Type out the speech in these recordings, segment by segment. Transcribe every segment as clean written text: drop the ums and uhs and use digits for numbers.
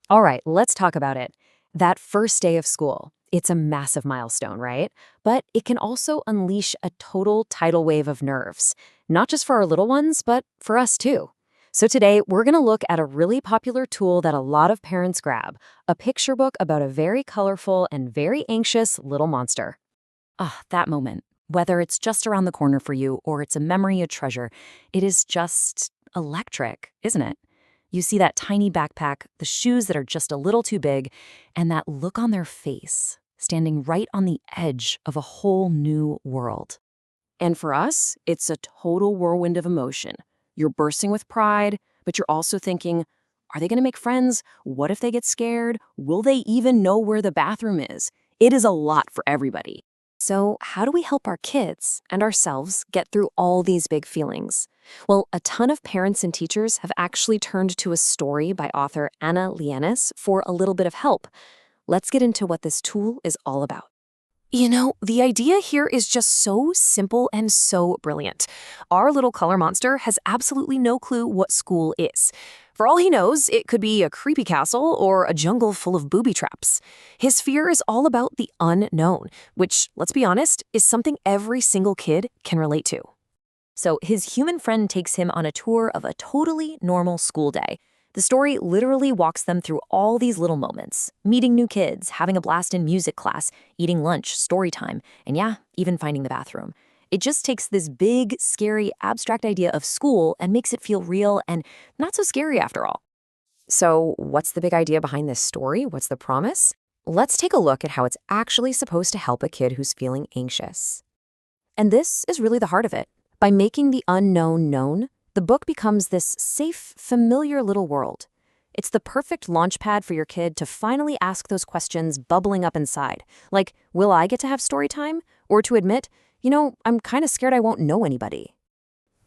All right, let's talk about it. That first day of school. It's a massive milestone, right? But it can also unleash a total tidal wave of nerves, not just for our little ones, but for us too. So today, we're going to look at a really popular tool that a lot of parents grab, a picture book about a very colorful and very anxious little monster. Ah, that moment. Whether it's just around the corner for you or it's a memory you treasure, it is just electric, isn't it? You see that tiny backpack, the shoes that are just a little too big, and that look on their face, standing right on the edge of a whole new world. And for us, it's a total whirlwind of emotion. You're bursting with pride, but you're also thinking, are they going to make friends? What if they get scared? Will they even know where the bathroom is? It is a lot for everybody. So, how do we help our kids and ourselves get through all these big feelings? Well, a ton of parents and teachers have actually turned to a story by author Anna Lianis for a little bit of help. Let's get into what this tool is all about. The idea here is just so simple and so brilliant. Our little color monster has absolutely no clue what school is. For all he knows, it could be a creepy castle or a jungle full of booby traps. His fear is all about the unknown, which, let's be honest, is something every single kid can relate to. So his human friend takes him on a tour of a totally normal school day. The story literally walks them through all these little moments, meeting new kids, having a blast in music class, eating lunch, story time, and yeah, even finding the bathroom. It just takes this big, scary, abstract idea of school and makes it feel real and not so scary after all. So what's the big idea behind this story? What's the promise? Let's take a look at how it's actually supposed to help a kid who's feeling anxious. And this is really the heart of it. By making the unknown known, the book becomes this safe, familiar little world. It's the perfect launchpad for your kid to finally ask those questions bubbling up inside, like, will I get to have story time? Or to admit, I'm kind of scared I won't know anybody.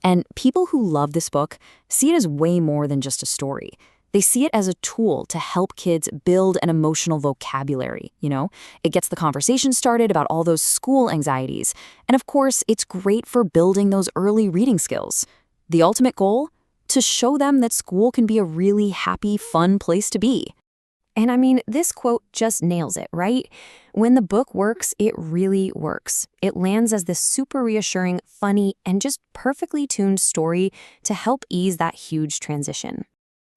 And people who love this book see it as way more than just a story. They see it as a tool to help kids build an emotional vocabulary, It gets the conversation started about all those school anxieties. And of course, it's great for building those early reading skills. The ultimate goal? To show them that school can be a really happy, fun place to be. And I mean, this quote just nails it, right? When the book works, it really works. It lands as this super reassuring, funny, and just perfectly tuned story to help ease that huge transition.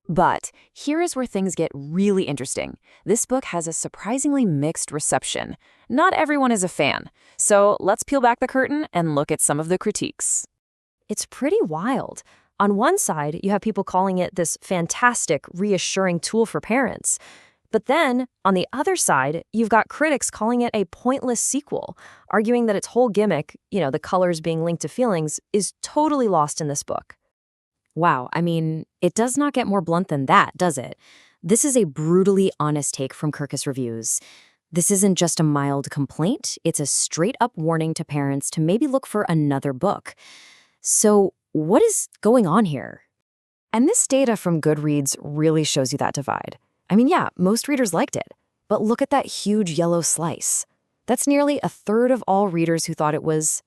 But here is where things get really interesting. This book has a surprisingly mixed reception. Not everyone is a fan. So let's peel back the curtain and look at some of the critiques. It's pretty wild. On one side, you have people calling it this fantastic, reassuring tool for parents. But then, on the other side, you've got critics calling it a pointless sequel, arguing that its whole gimmick, the colors being linked to feelings, is totally lost in this book. Wow, I mean, it does not get more blunt than that, does it? This is a brutally honest take from Kirkus Reviews. This isn't just a mild complaint, it's a straight-up warning to parents to maybe look for another book. So, what is going on here? And this data from Goodreads really shows you that divide. I mean, yeah, most readers liked it, but look at that huge yellow slice. That's nearly a third of all readers who thought it was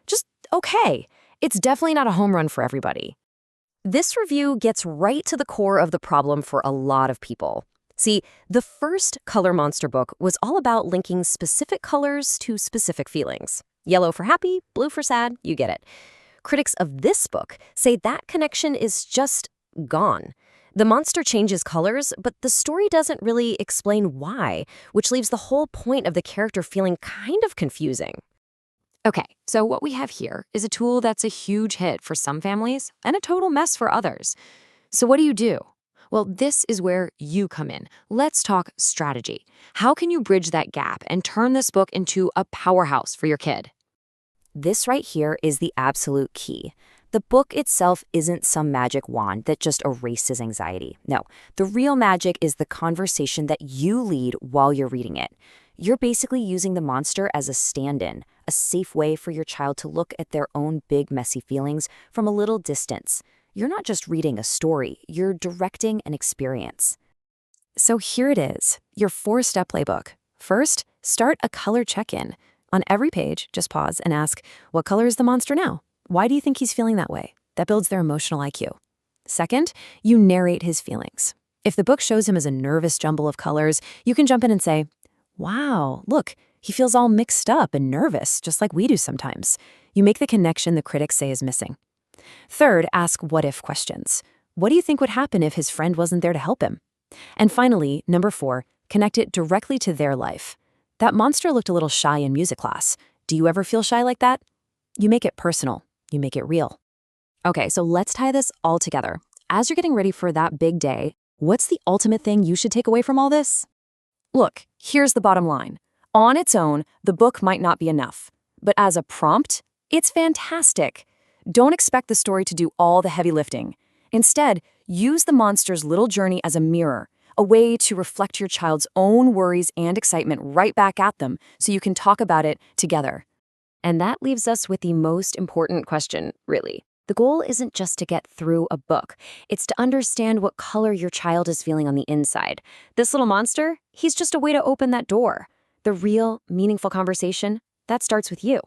just okay. It's definitely not a home run for everybody. This review gets right to the core of the problem for a lot of people. See, the first Color Monster book was all about linking specific colors to specific feelings. Yellow for happy, blue for sad, you get it. Critics of this book say that connection is just gone. The monster changes colors, but the story doesn't really explain why, which leaves the whole point of the character feeling kind of confusing. Okay, so what we have here is a tool that's a huge hit for some families and a total mess for others. So what do? Well, this is where you come in. Let's talk strategy. How can you bridge that gap and turn this book into a powerhouse for your kid? This right here is the absolute key. The book itself isn't some magic wand that just erases anxiety. No, the real magic is the conversation that you lead while you're reading it. You're basically using the monster as a stand-in, a safe way for your child to look at their own big, messy feelings from a little distance. You're not just reading a story, you're directing an experience. So here it is, your 4-step playbook. First, start a color check-in. On every page, just pause and ask, what color is the monster now? Why do you think he's feeling that way? That builds their emotional IQ. Second, you narrate his feelings. If the book shows him as a nervous jumble of colors, you can jump in and say, wow, look, he feels all mixed up and nervous, just like we do sometimes. You make the connection the critics say is missing. Third, ask what-if questions. What do you think would happen if his friend wasn't there to help him? And finally, number 4, connect it directly to their life. That monster looked a little shy in music class. Do you ever feel shy like that? You make it personal. You make it real. Okay, so let's tie this all together. As you're getting ready for that big day, what's the ultimate thing you should take away from all this? Look, here's the bottom line. On its own, the book might not be enough. But as a prompt, it's fantastic. Don't expect the story to do all the heavy lifting. Instead, use the monster's little journey as a mirror, a way to reflect your child's own worries and excitement right back at them so you can talk about it together. And that leaves us with the most important question, really. The goal isn't just to get through a book. It's to understand what color your child is feeling on the inside. This little monster, he's just a way to open that door. The real, meaningful conversation, that starts with you.